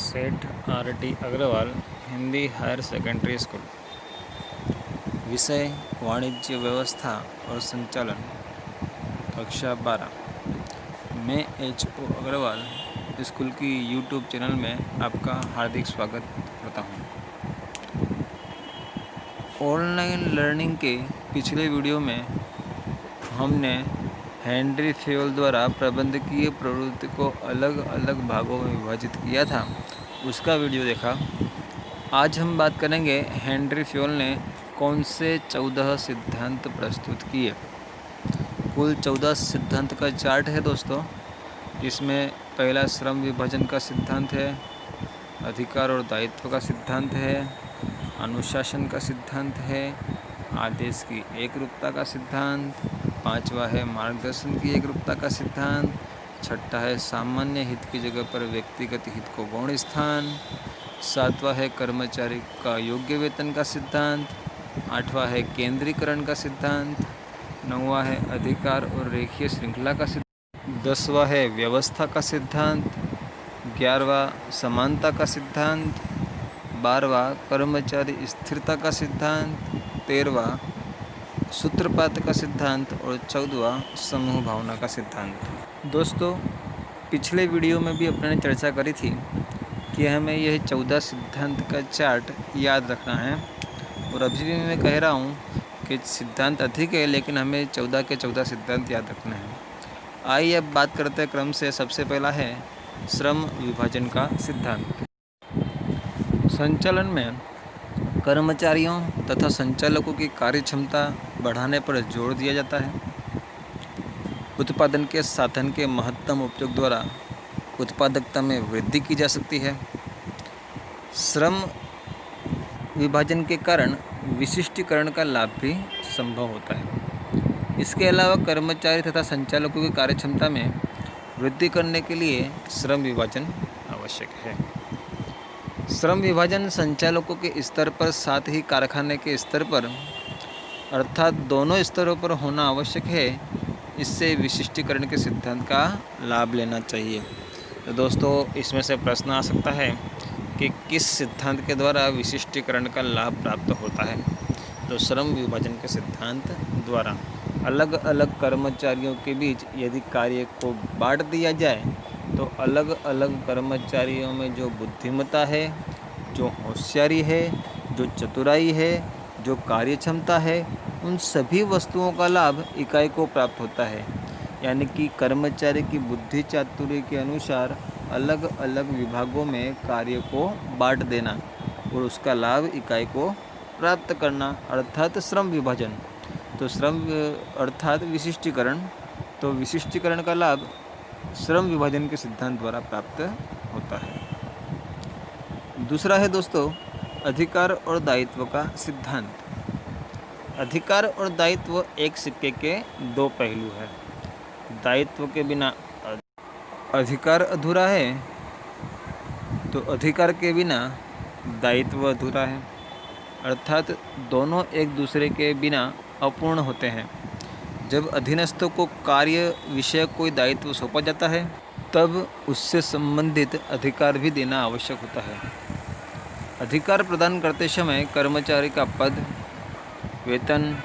सेठ R.T. Agrawal Hindi higher secondary school. विषय वाणिज्य व्यवस्था और संचालन, कक्षा 12। मैं H.O. अग्रवाल स्कूल की यूट्यूब चैनल में आपका हार्दिक स्वागत करता हूँ। ऑनलाइन लर्निंग के पिछले वीडियो में हमने हेनरी फेयोल द्वारा प्रबंधकीय प्रवृत्ति को अलग अलग भागों में विभाजित किया था, उसका वीडियो देखा। आज हम बात करेंगे हेनरी फेयोल ने कौन से 14 सिद्धांत प्रस्तुत किए। कुल 14 सिद्धांत का चार्ट है दोस्तों, जिसमें पहला श्रम विभाजन का सिद्धांत है, अधिकार और दायित्व का सिद्धांत है, अनुशासन का सिद्धांत है, आदेश की एकरूपता का सिद्धांत, पांचवा है मार्गदर्शन की एकरूपता का सिद्धांत, छठा है सामान्य हित की जगह पर व्यक्तिगत हित को गौण स्थान, सातवां है कर्मचारी का योग्य वेतन का सिद्धांत, आठवां है केंद्रीकरण का सिद्धांत, नौवां है अधिकार और रेखीय श्रृंखला का सिद्धांत, 10वां है व्यवस्था का सिद्धांत, 11वां समानता का सिद्धांत, 12वां कर्मचारी स्थिरता का सिद्धांत, 13वां सूत्रपात का सिद्धांत और 14वां समूह भावना का सिद्धांत। दोस्तों, पिछले वीडियो में भी अपने चर्चा करी थी कि हमें यह 14 सिद्धांत का चार्ट याद रखना है, और अभी भी मैं कह रहा हूँ कि सिद्धांत अधिक है, लेकिन हमें 14 के 14 सिद्धांत याद रखना है। आइए अब बात करते हैं क्रम से। सबसे पहला है श्रम विभाजन का सिद्धांत। संचालन में कर्मचारियों तथा संचालकों की कार्यक्षमता बढ़ाने पर जोर दिया जाता है। उत्पादन के साधन के महत्तम उपयोग द्वारा उत्पादकता में वृद्धि की जा सकती है। श्रम विभाजन के कारण विशिष्टीकरण का लाभ भी संभव होता है। इसके अलावा कर्मचारी तथा संचालकों की कार्यक्षमता में वृद्धि करने के लिए श्रम विभाजन आवश्यक है। श्रम विभाजन संचालकों के स्तर पर साथ ही कारखाने के स्तर पर, अर्थात दोनों स्तरों पर होना आवश्यक है। इससे विशिष्टीकरण के सिद्धांत का लाभ लेना चाहिए। तो दोस्तों, इसमें से प्रश्न आ सकता है कि किस सिद्धांत के द्वारा विशिष्टीकरण का लाभ प्राप्त होता है। तो श्रम विभाजन के सिद्धांत द्वारा अलग अलग कर्मचारियों के बीच यदि कार्य को बांट दिया जाए तो अलग अलग कर्मचारियों में जो बुद्धिमत्ता है, जो होशियारी है, जो चतुराई है, जो कार्यक्षमता है, उन सभी वस्तुओं का लाभ इकाई को प्राप्त होता है। यानी कि कर्मचारी की बुद्धि चातुर्य के अनुसार अलग अलग विभागों में कार्य को बांट देना और उसका लाभ इकाई को प्राप्त करना, अर्थात श्रम विभाजन। तो श्रम अर्थात विशिष्टीकरण। तो विशिष्टीकरण का लाभ श्रम विभाजन के सिद्धांत द्वारा प्राप्त होता है। दूसरा है दोस्तों अधिकार और दायित्व का सिद्धांत। अधिकार और दायित्व एक सिक्के के दो पहलू हैं। दायित्व के बिना अधिकार अधूरा है, तो अधिकार के बिना दायित्व अधूरा है, अर्थात दोनों एक दूसरे के बिना अपूर्ण होते हैं। जब अधीनस्थों को कार्य विषयक कोई दायित्व सौंपा जाता है, तब उससे संबंधित अधिकार भी देना आवश्यक होता है। अधिकार प्रदान करते समय कर्मचारी का पद, वेतन,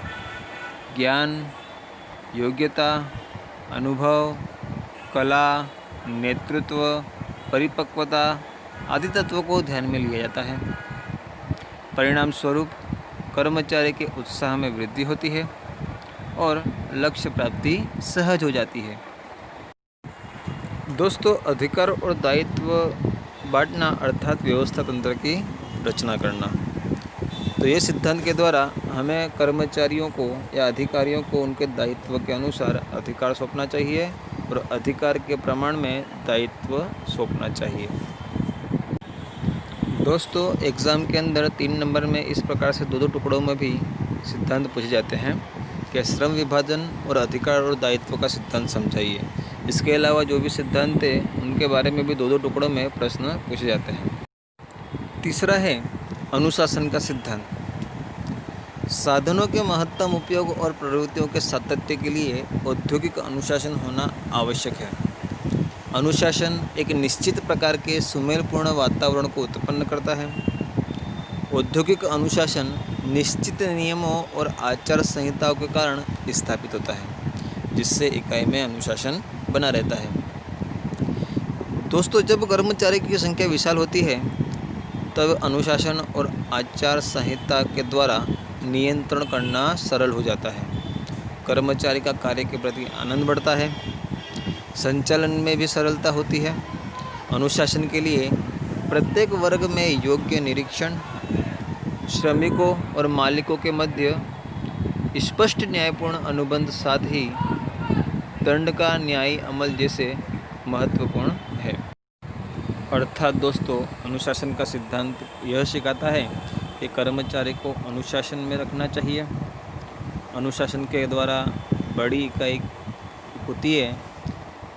ज्ञान, योग्यता, अनुभव, कला, नेतृत्व, परिपक्वता आदि तत्वों को ध्यान में लिया जाता है। परिणाम स्वरूप कर्मचारी के उत्साह में वृद्धि होती है और लक्ष्य प्राप्ति सहज हो जाती है। दोस्तों, अधिकार और दायित्व बांटना अर्थात व्यवस्था तंत्र की रचना करना। तो ये सिद्धांत के द्वारा हमें कर्मचारियों को या अधिकारियों को उनके दायित्व के अनुसार अधिकार सौंपना चाहिए और अधिकार के प्रमाण में दायित्व सौंपना चाहिए। दोस्तों, एग्ज़ाम के अंदर 3 नंबर में इस प्रकार से दो टुकड़ों में भी सिद्धांत पूछे जाते हैं कि श्रम विभाजन और अधिकार और दायित्व का सिद्धांत समझाइए। इसके अलावा जो भी सिद्धांत है उनके बारे में भी दो टुकड़ों में प्रश्न पूछे जाते हैं। तीसरा है अनुशासन का सिद्धांत। साधनों के महत्तम उपयोग और प्रवृत्तियों के सातत्य के लिए औद्योगिक अनुशासन होना आवश्यक है। अनुशासन एक निश्चित प्रकार के सुमेलपूर्ण वातावरण को उत्पन्न करता है। औद्योगिक अनुशासन निश्चित नियमों और आचार संहिताओं के कारण स्थापित होता है, जिससे इकाई में अनुशासन बना रहता है। दोस्तों, जब कर्मचारी की संख्या विशाल होती है तब अनुशासन और आचार संहिता के द्वारा नियंत्रण करना सरल हो जाता है। कर्मचारी का कार्य के प्रति आनंद बढ़ता है, संचालन में भी सरलता होती है। अनुशासन के लिए प्रत्येक वर्ग में योग्य निरीक्षण, श्रमिकों और मालिकों के मध्य स्पष्ट न्यायपूर्ण अनुबंध, साथ ही दंड का न्यायी अमल जैसे महत्वपूर्ण है। अर्थात दोस्तों, अनुशासन का सिद्धांत यह सिखाता है कि कर्मचारी को अनुशासन में रखना चाहिए। अनुशासन के द्वारा बड़ी इकाई होती है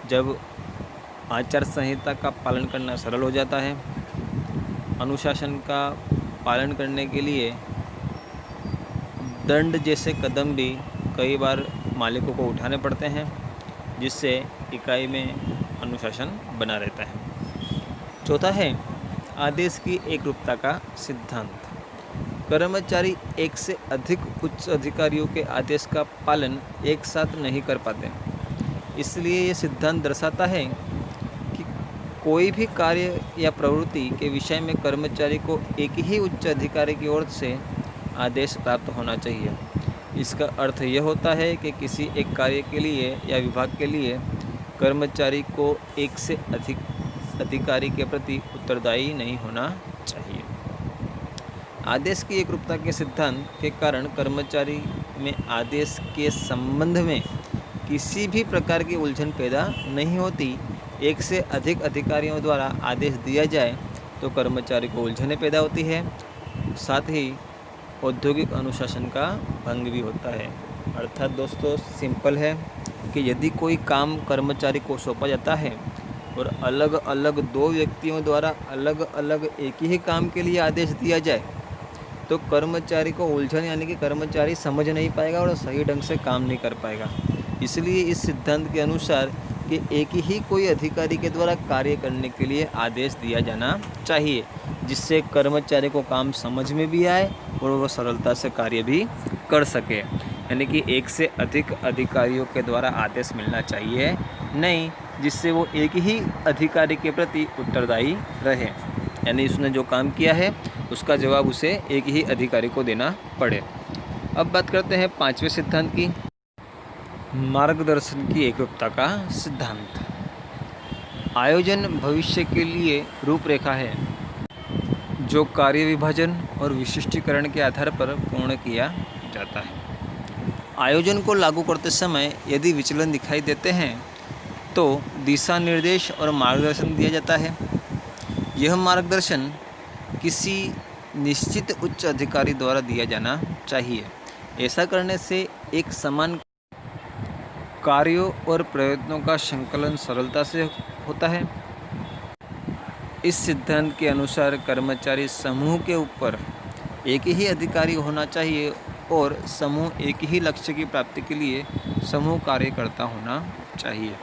जब आचार संहिता का पालन करना सरल हो जाता है। अनुशासन का पालन करने के लिए दंड जैसे कदम भी कई बार मालिकों को उठाने पड़ते हैं, जिससे इकाई में अनुशासन बना रहता है। चौथा है आदेश की एकरूपता का सिद्धांत। कर्मचारी एक से अधिक उच्च अधिकारियों के आदेश का पालन एक साथ नहीं कर पाते। इसलिए ये सिद्धांत दर्शाता है कि कोई भी कार्य या प्रवृत्ति के विषय में कर्मचारी को एक ही उच्च अधिकारी की ओर से आदेश प्राप्त होना चाहिए। इसका अर्थ यह होता है कि किसी एक कार्य के लिए या विभाग के लिए कर्मचारी को एक से अधिक अधिकारी के प्रति उत्तरदायी नहीं होना चाहिए। आदेश की एकरूपता के सिद्धांत के कारण कर्मचारी में आदेश के संबंध में किसी भी प्रकार की उलझन पैदा नहीं होती। एक से अधिक अधिकारियों द्वारा आदेश दिया जाए तो कर्मचारी को उलझनें पैदा होती है, साथ ही औद्योगिक अनुशासन का भंग भी होता है। अर्थात दोस्तों, सिंपल है कि यदि कोई काम कर्मचारी को सौंपा जाता है और अलग अलग दो व्यक्तियों द्वारा अलग अलग एक ही काम के लिए आदेश दिया जाए तो कर्मचारी को उलझन, यानी कि कर्मचारी समझ नहीं पाएगा और सही ढंग से काम नहीं कर पाएगा। इसलिए इस सिद्धांत के अनुसार कि एक ही कोई अधिकारी के द्वारा कार्य करने के लिए आदेश दिया जाना चाहिए, जिससे कर्मचारी को काम समझ में भी आए और वो सरलता से कार्य भी कर सके। यानी कि एक से अधिक अधिकारियों के द्वारा आदेश मिलना चाहिए नहीं, जिससे वो एक ही अधिकारी के प्रति उत्तरदायी रहे, यानी उसने जो काम किया है उसका जवाब उसे एक ही अधिकारी को देना पड़े। अब बात करते हैं पांचवें सिद्धांत की, मार्गदर्शन की एकरूपता का सिद्धांत। आयोजन भविष्य के लिए रूपरेखा है जो कार्य विभाजन और विशिष्टीकरण के आधार पर पूर्ण किया जाता है। आयोजन को लागू करते समय यदि विचलन दिखाई देते हैं तो दिशा निर्देश और मार्गदर्शन दिया जाता है। यह मार्गदर्शन किसी निश्चित उच्च अधिकारी द्वारा दिया जाना चाहिए। ऐसा करने से एक समान कार्यों और प्रयत्नों का संकलन सरलता से होता है। इस सिद्धांत के अनुसार कर्मचारी समूह के ऊपर एक ही अधिकारी होना चाहिए और समूह एक ही लक्ष्य की प्राप्ति के लिए समूह कार्यकर्ता होना चाहिए।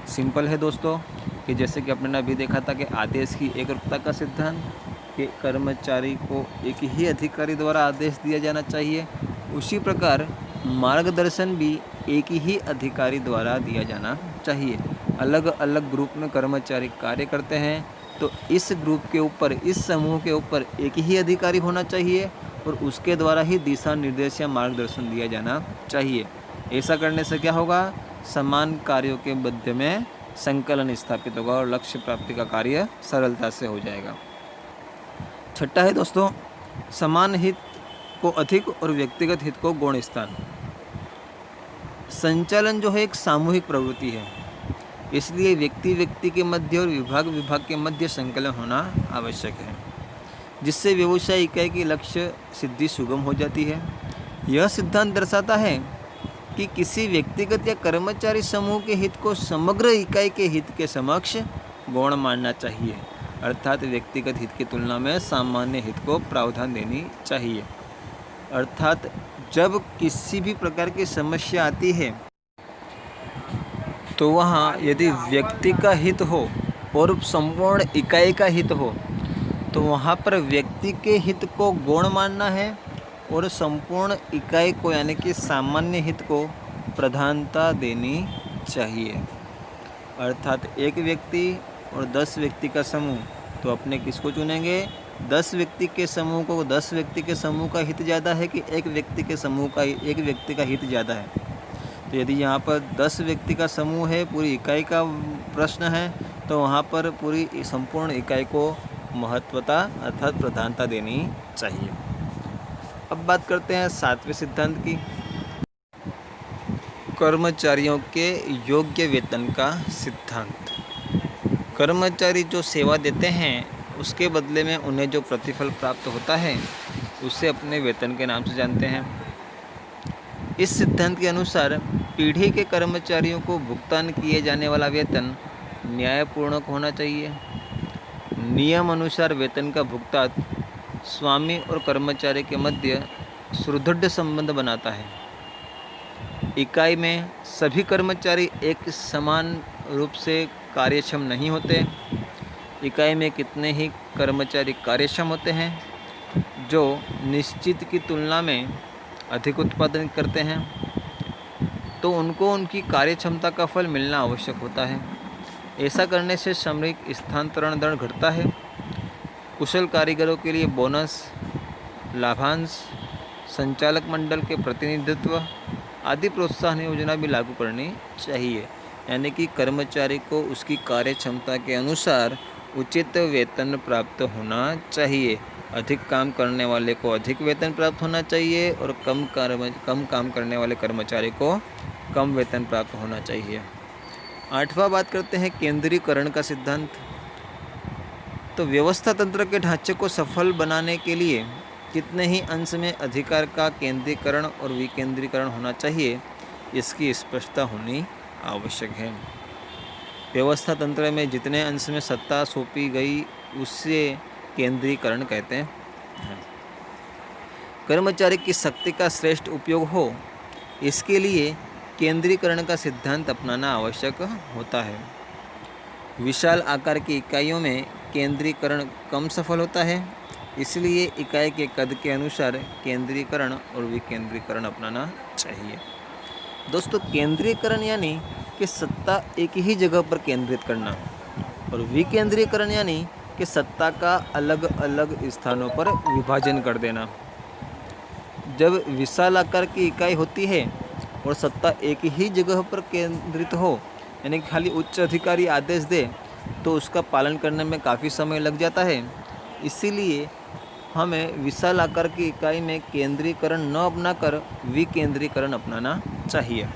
सिंपल है दोस्तों कि जैसे कि अपने ने अभी देखा था कि आदेश की एकरूपता का सिद्धांत, कि कर्मचारी को एक ही अधिकारी द्वारा आदेश दिया जाना चाहिए, उसी प्रकार मार्गदर्शन भी एक ही अधिकारी द्वारा दिया जाना चाहिए। अलग अलग ग्रुप में कर्मचारी कार्य करते हैं तो इस ग्रुप के ऊपर, इस समूह के ऊपर एक ही अधिकारी होना चाहिए और उसके द्वारा ही दिशा निर्देश या मार्गदर्शन दिया जाना चाहिए। ऐसा करने से क्या होगा, समान कार्यों के मध्य में संकलन स्थापित होगा और लक्ष्य प्राप्ति का कार्य सरलता से हो जाएगा। छठा है दोस्तों, समान हित को अधिक और व्यक्तिगत हित को गौण स्थान। संचालन जो है एक सामूहिक प्रवृत्ति है, इसलिए व्यक्ति व्यक्ति के मध्य और विभाग विभाग के मध्य संकलन होना आवश्यक है, जिससे व्यवसाय इकाई की लक्ष्य सिद्धि सुगम हो जाती है। यह सिद्धांत दर्शाता है कि किसी व्यक्तिगत या कर्मचारी समूह के हित को समग्र इकाई के हित के समक्ष गौण मानना चाहिए, अर्थात व्यक्तिगत हित की तुलना में सामान्य हित को प्रावधान देनी चाहिए। अर्थात जब किसी भी प्रकार की समस्या आती है तो वहाँ यदि व्यक्ति का हित हो और संपूर्ण इकाई का हित हो तो वहाँ पर व्यक्ति के हित को गौण मानना है और संपूर्ण इकाई को यानी कि सामान्य हित को प्रधानता देनी चाहिए। अर्थात एक व्यक्ति और 10 व्यक्ति का समूह, तो अपने किसको चुनेंगे? 10 व्यक्ति के समूह को। 10 व्यक्ति के समूह का हित ज़्यादा है कि एक व्यक्ति के समूह का, एक व्यक्ति का हित ज़्यादा है? तो यदि यहाँ पर 10 व्यक्ति का समूह है, पूरी इकाई का प्रश्न है, तो वहाँ पर पूरी संपूर्ण इकाई को महत्वता अर्थात प्रधानता देनी चाहिए। अब बात करते हैं 7वें सिद्धांत की, कर्मचारियों के योग्य वेतन का सिद्धांत। कर्मचारी जो सेवा देते हैं उसके बदले में उन्हें जो प्रतिफल प्राप्त होता है उसे अपने वेतन के नाम से जानते हैं। इस सिद्धांत के अनुसार पीढ़ी के कर्मचारियों को भुगतान किए जाने वाला वेतन न्यायपूर्ण होना चाहिए। नियम अनुसार वेतन का भुगतान स्वामी और कर्मचारी के मध्य सुदृढ़ संबंध बनाता है। इकाई में सभी कर्मचारी एक समान रूप से कार्यक्षम नहीं होते। इकाई में कितने ही कर्मचारी कार्यक्षम होते हैं जो निश्चित की तुलना में अधिक उत्पादन करते हैं, तो उनको उनकी कार्यक्षमता का फल मिलना आवश्यक होता है। ऐसा करने से सामरिक स्थानांतरण दर घटता है। कुशल कारीगरों के लिए बोनस, लाभांश, संचालक मंडल के प्रतिनिधित्व आदि प्रोत्साहन योजना भी लागू करनी चाहिए। यानी कि कर्मचारी को उसकी कार्यक्षमता के अनुसार उचित वेतन प्राप्त होना चाहिए। अधिक काम करने वाले को अधिक वेतन प्राप्त होना चाहिए और कम काम करने वाले कर्मचारी को कम वेतन प्राप्त होना चाहिए। 8वां बात करते हैं केंद्रीकरण का सिद्धांत। तो व्यवस्था तंत्र के ढांचे को सफल बनाने के लिए कितने ही अंश में अधिकार का केंद्रीकरण और विकेंद्रीकरण होना चाहिए, इसकी स्पष्टता होनी आवश्यक है। व्यवस्था तंत्र में जितने अंश में सत्ता सौंपी गई उससे केंद्रीकरण कहते हैं। कर्मचारी की शक्ति का श्रेष्ठ उपयोग हो, इसके लिए केंद्रीकरण का सिद्धांत अपनाना आवश्यक होता है। विशाल आकार की इकाइयों में केंद्रीकरण कम सफल होता है, इसलिए इकाई के कद के अनुसार केंद्रीकरण और विकेंद्रीकरण अपनाना चाहिए। दोस्तों, केंद्रीकरण यानी कि सत्ता एक ही जगह पर केंद्रित करना और विकेंद्रीकरण यानी कि सत्ता का अलग अलग स्थानों पर विभाजन कर देना। जब विशाल आकार की इकाई होती है और सत्ता एक ही जगह पर केंद्रित हो, यानी खाली उच्च अधिकारी आदेश दे, तो उसका पालन करने में काफ़ी समय लग जाता है। इसीलिए हमें विशाल आकार की इकाई में केंद्रीकरण न अपनाकर विकेंद्रीकरण अपनाना चाहिए।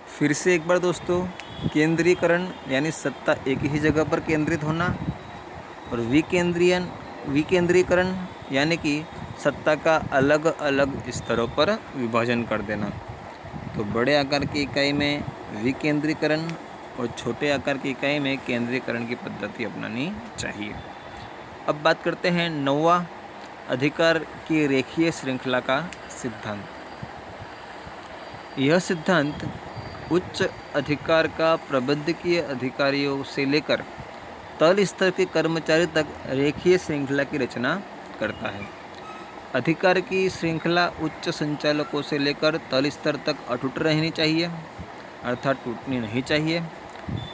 फिर से एक बार दोस्तों, केंद्रीकरण यानी सत्ता एक ही जगह पर केंद्रित होना और विकेंद्रीकरण यानी कि सत्ता का अलग अलग स्तरों पर विभाजन कर देना। तो बड़े आकार की इकाई में विकेंद्रीकरण और छोटे आकार की इकाई में केंद्रीकरण की पद्धति अपनानी चाहिए। अब बात करते हैं 9वां, अधिकार की रेखीय श्रृंखला का सिद्धांत। यह सिद्धांत उच्च अधिकार का प्रबंधकीय अधिकारियों से लेकर तल स्तर के कर्मचारी तक रेखीय श्रृंखला की रचना करता है। अधिकार की श्रृंखला उच्च संचालकों से लेकर तल स्तर तक अटूट रहनी चाहिए, अर्थात टूटनी नहीं चाहिए।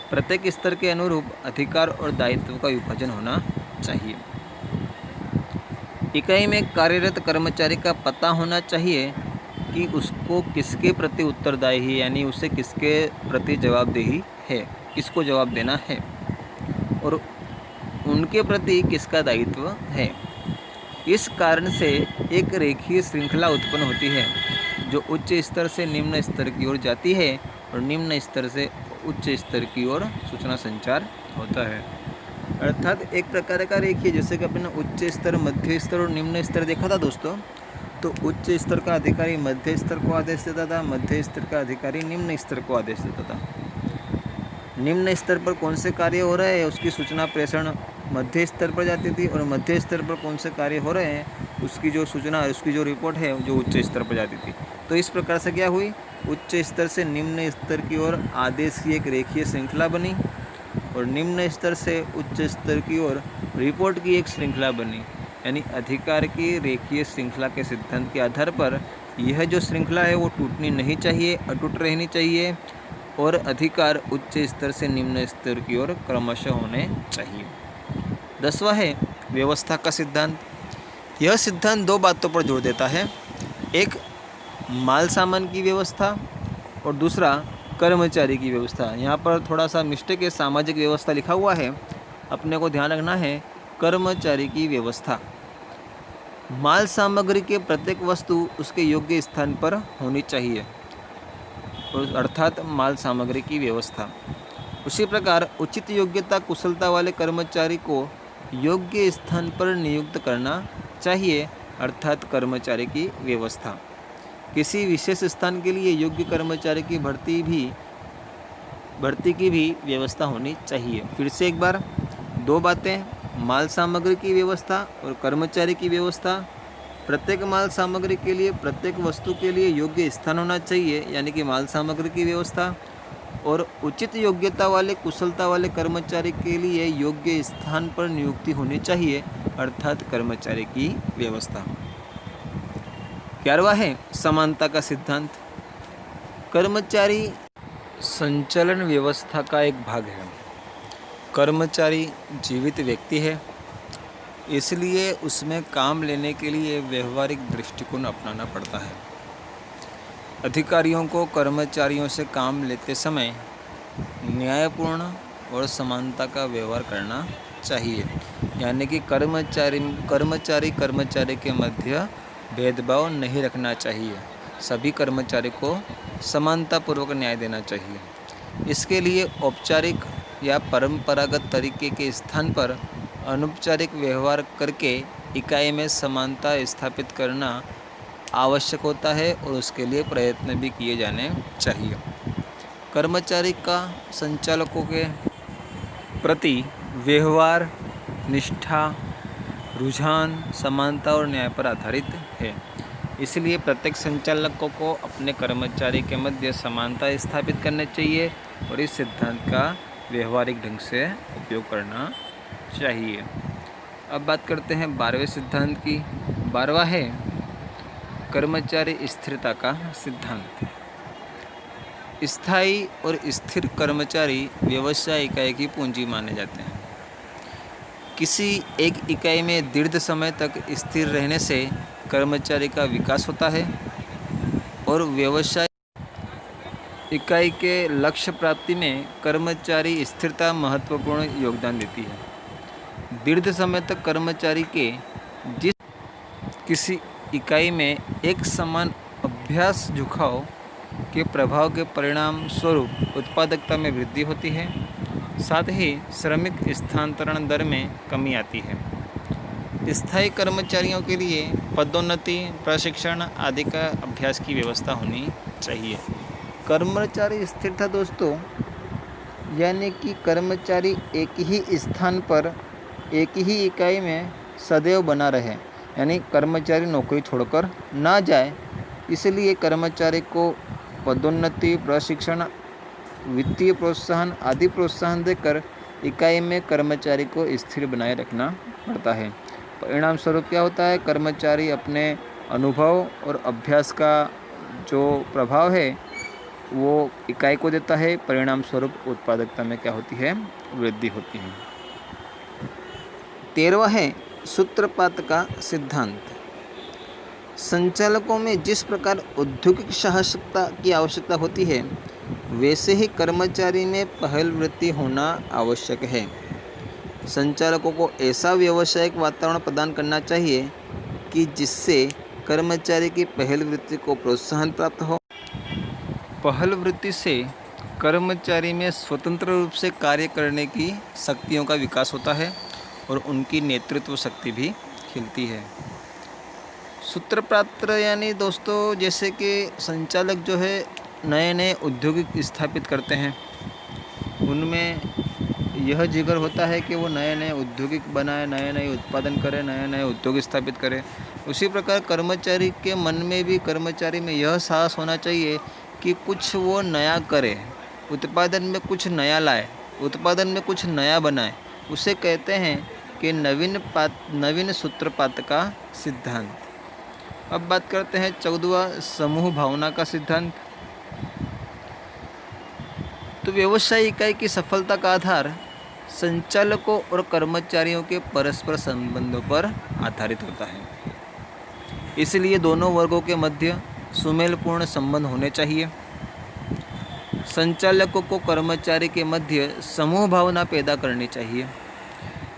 प्रत्येक स्तर के अनुरूप अधिकार और दायित्व का विभाजन होना चाहिए। इकाई में कार्यरत कर्मचारी का पता होना चाहिए कि उसको किसके प्रति उत्तरदायी है, यानी उसे किसके प्रति जवाबदेही है, किसको जवाब देना है और उनके प्रति किसका दायित्व है। इस कारण से एक रेखीय श्रृंखला उत्पन्न होती है जो उच्च स्तर से निम्न स्तर की ओर जाती है और निम्न स्तर से उच्च स्तर की ओर सूचना संचार होता है। अर्थात एक प्रकार का रेखीय, जैसे कि अपने उच्च स्तर, मध्य स्तर और निम्न स्तर देखा था दोस्तों, तो उच्च स्तर का अधिकारी मध्य स्तर को आदेश देता था, मध्य स्तर का अधिकारी निम्न स्तर को आदेश देता था। निम्न स्तर पर कौन से कार्य हो रहे हैं उसकी सूचना प्रेषण मध्य स्तर पर जाती थी और मध्य स्तर पर कौन से कार्य हो रहे हैं उसकी जो सूचना, उसकी जो रिपोर्ट है जो उच्च स्तर पर जाती थी। तो इस प्रकार से क्या हुई उच्च स्तर से निम्न स्तर की ओर आदेश की एक रेखीय श्रृंखला बनी और निम्न स्तर से उच्च स्तर की ओर रिपोर्ट की एक श्रृंखला बनी। यानी अधिकार की रेखीय श्रृंखला के सिद्धांत के आधार पर यह जो श्रृंखला है वो टूटनी नहीं चाहिए, अटूट रहनी चाहिए और अधिकार उच्च स्तर से निम्न स्तर की ओर क्रमशः होने चाहिए। 10वां है व्यवस्था का सिद्धांत। यह सिद्धांत दो बातों पर जोर देता है, एक माल सामान की व्यवस्था और दूसरा कर्मचारी की व्यवस्था। यहाँ पर थोड़ा सा मिस्टेक है, सामाजिक व्यवस्था लिखा हुआ है, अपने को ध्यान रखना है कर्मचारी की व्यवस्था। माल सामग्री के प्रत्येक वस्तु उसके योग्य स्थान पर होनी चाहिए, अर्थात माल सामग्री की व्यवस्था। उसी प्रकार उचित योग्यता कुशलता वाले कर्मचारी को योग्य स्थान पर नियुक्त करना चाहिए, अर्थात कर्मचारी की व्यवस्था। किसी विशेष स्थान के लिए योग्य कर्मचारी की भर्ती की भी व्यवस्था होनी चाहिए। फिर से एक बार, दो बातें, माल सामग्री की व्यवस्था और कर्मचारी की व्यवस्था। प्रत्येक माल सामग्री के लिए, प्रत्येक वस्तु के लिए योग्य स्थान होना चाहिए, यानी कि माल सामग्री की व्यवस्था, और उचित योग्यता वाले कुशलता वाले कर्मचारी के लिए योग्य स्थान पर नियुक्ति होनी चाहिए, अर्थात कर्मचारी की व्यवस्था। 11वां है समानता का सिद्धांत। कर्मचारी संचालन व्यवस्था का एक भाग है। कर्मचारी जीवित व्यक्ति है, इसलिए उसमें काम लेने के लिए व्यवहारिक दृष्टिकोण अपनाना पड़ता है। अधिकारियों को कर्मचारियों से काम लेते समय न्यायपूर्ण और समानता का व्यवहार करना चाहिए, यानी कि कर्मचारी के मध्य भेदभाव नहीं रखना चाहिए। सभी कर्मचारी को समानतापूर्वक न्याय देना चाहिए। इसके लिए औपचारिक या परंपरागत तरीके के स्थान पर अनौपचारिक व्यवहार करके इकाई में समानता स्थापित करना आवश्यक होता है और उसके लिए प्रयत्न भी किए जाने चाहिए। कर्मचारी का संचालकों के प्रति व्यवहार, निष्ठा, रुझान समानता और न्याय पर आधारित है। इसलिए प्रत्येक संचालकों को अपने कर्मचारी के मध्य समानता स्थापित करनी चाहिए और इस सिद्धांत का व्यवहारिक ढंग से उपयोग करना चाहिए। अब बात करते हैं 12वें सिद्धांत की। 12वां है कर्मचारी स्थिरता का सिद्धांत। स्थायी और स्थिर कर्मचारी व्यवसाय इकाई की पूंजी माने जाते हैं। किसी एक इकाई में दीर्घ समय तक स्थिर रहने से कर्मचारी का विकास होता है और व्यवसाय इकाई के लक्ष्य प्राप्ति में कर्मचारी स्थिरता महत्वपूर्ण योगदान देती है। दीर्घ समय तक कर्मचारी के जिस किसी इकाई में एक समान अभ्यास झुकाव के प्रभाव के परिणाम स्वरूप उत्पादकता में वृद्धि होती है, साथ ही श्रमिक स्थानांतरण दर में कमी आती है। स्थायी कर्मचारियों के लिए पदोन्नति, प्रशिक्षण आदि का अभ्यास की व्यवस्था होनी चाहिए। कर्मचारी स्थिरता दोस्तों, यानी कि कर्मचारी एक ही स्थान पर एक ही इकाई में सदैव बना रहे, यानी कर्मचारी नौकरी छोड़कर ना जाए। इसलिए कर्मचारी को पदोन्नति, प्रशिक्षण, वित्तीय प्रोत्साहन आदि प्रोत्साहन देकर इकाई में कर्मचारी को स्थिर बनाए रखना पड़ता है। परिणाम स्वरूप क्या होता है? कर्मचारी अपने अनुभव और अभ्यास का जो प्रभाव है वो इकाई को देता है। परिणाम स्वरूप उत्पादकता में क्या होती है? वृद्धि होती है। 13वां है सूत्रपात का सिद्धांत। संचालकों में जिस प्रकार औद्योगिक साहसिकता की आवश्यकता होती है, वैसे ही कर्मचारी में पहल वृत्ति होना आवश्यक है। संचालकों को ऐसा व्यावसायिक वातावरण प्रदान करना चाहिए कि जिससे कर्मचारी की पहल वृत्ति को प्रोत्साहन प्राप्त हो। पहल वृत्ति से कर्मचारी में स्वतंत्र रूप से कार्य करने की शक्तियों का विकास होता है और उनकी नेतृत्व शक्ति भी खिलती है। सूत्रपात यानी दोस्तों, जैसे कि संचालक जो है नए नए उद्योगिक स्थापित करते हैं, उनमें यह जिगर होता है कि वो नए नए औद्योगिक बनाए, नए नए उत्पादन करें, नए नए उद्योग स्थापित करें। उसी प्रकार कर्मचारी के मन में भी, कर्मचारी में यह साहस होना चाहिए कि कुछ वो नया करे, उत्पादन में कुछ नया लाए, उत्पादन में कुछ नया बनाए, उसे कहते हैं कि नवीन सूत्रपात का सिद्धांत। अब बात करते हैं 14वां समूह भावना का सिद्धांत। तो व्यवसाय इकाई की सफलता का आधार संचालकों और कर्मचारियों के परस्पर संबंधों पर आधारित होता है। इसलिए दोनों वर्गों के मध्य सुमेलपूर्ण संबंध होने चाहिए। संचालकों को कर्मचारी के मध्य समूह भावना पैदा करनी चाहिए।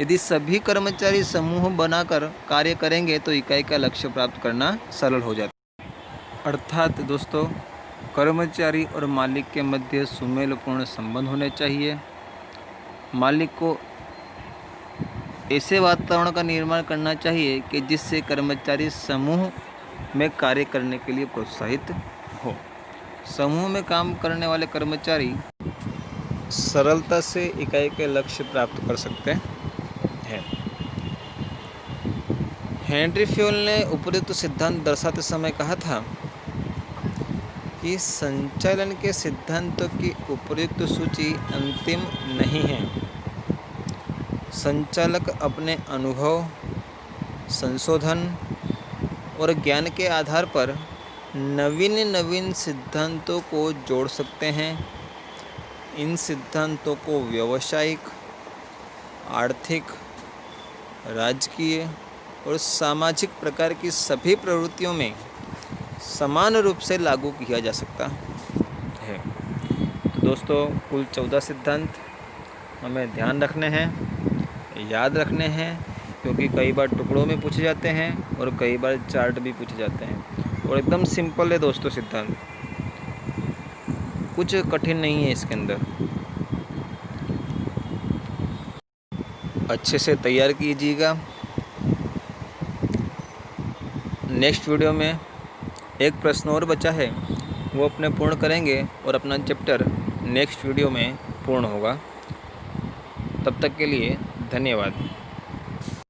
यदि सभी कर्मचारी समूह बनाकर कार्य करेंगे तो इकाई का लक्ष्य प्राप्त करना सरल हो जाता है। अर्थात दोस्तों, कर्मचारी और मालिक के मध्य सुमेलपूर्ण संबंध होने चाहिए। मालिक को ऐसे वातावरण का निर्माण करना चाहिए कि जिससे कर्मचारी समूह में कार्य करने के लिए प्रोत्साहित हो। समूह में काम करने वाले कर्मचारी सरलता से इकाई के लक्ष्य प्राप्त कर सकते हैं। हेनरी फ्यूल ने उपयुक्त सिद्धांत दर्शाते समय कहा था कि संचालन के सिद्धांतों की उपयुक्त सूची अंतिम नहीं है। संचालक अपने अनुभव, संशोधन और ज्ञान के आधार पर नवीन सिद्धांतों को जोड़ सकते हैं। इन सिद्धांतों को व्यावसायिक, आर्थिक, राजकीय और सामाजिक प्रकार की सभी प्रवृत्तियों में समान रूप से लागू किया जा सकता है। तो दोस्तों, कुल 14 सिद्धांत हमें ध्यान रखने हैं, याद रखने हैं, क्योंकि कई बार टुकड़ों में पूछे जाते हैं और कई बार चार्ट भी पूछे जाते हैं। और एकदम सिंपल है दोस्तों सिद्धांत, कुछ कठिन नहीं है इसके अंदर। अच्छे से तैयार कीजिएगा। नेक्स्ट वीडियो में एक प्रश्न और बचा है, वो अपने पूर्ण करेंगे और अपना चैप्टर नेक्स्ट वीडियो में पूर्ण होगा। तब तक के लिए धन्यवाद।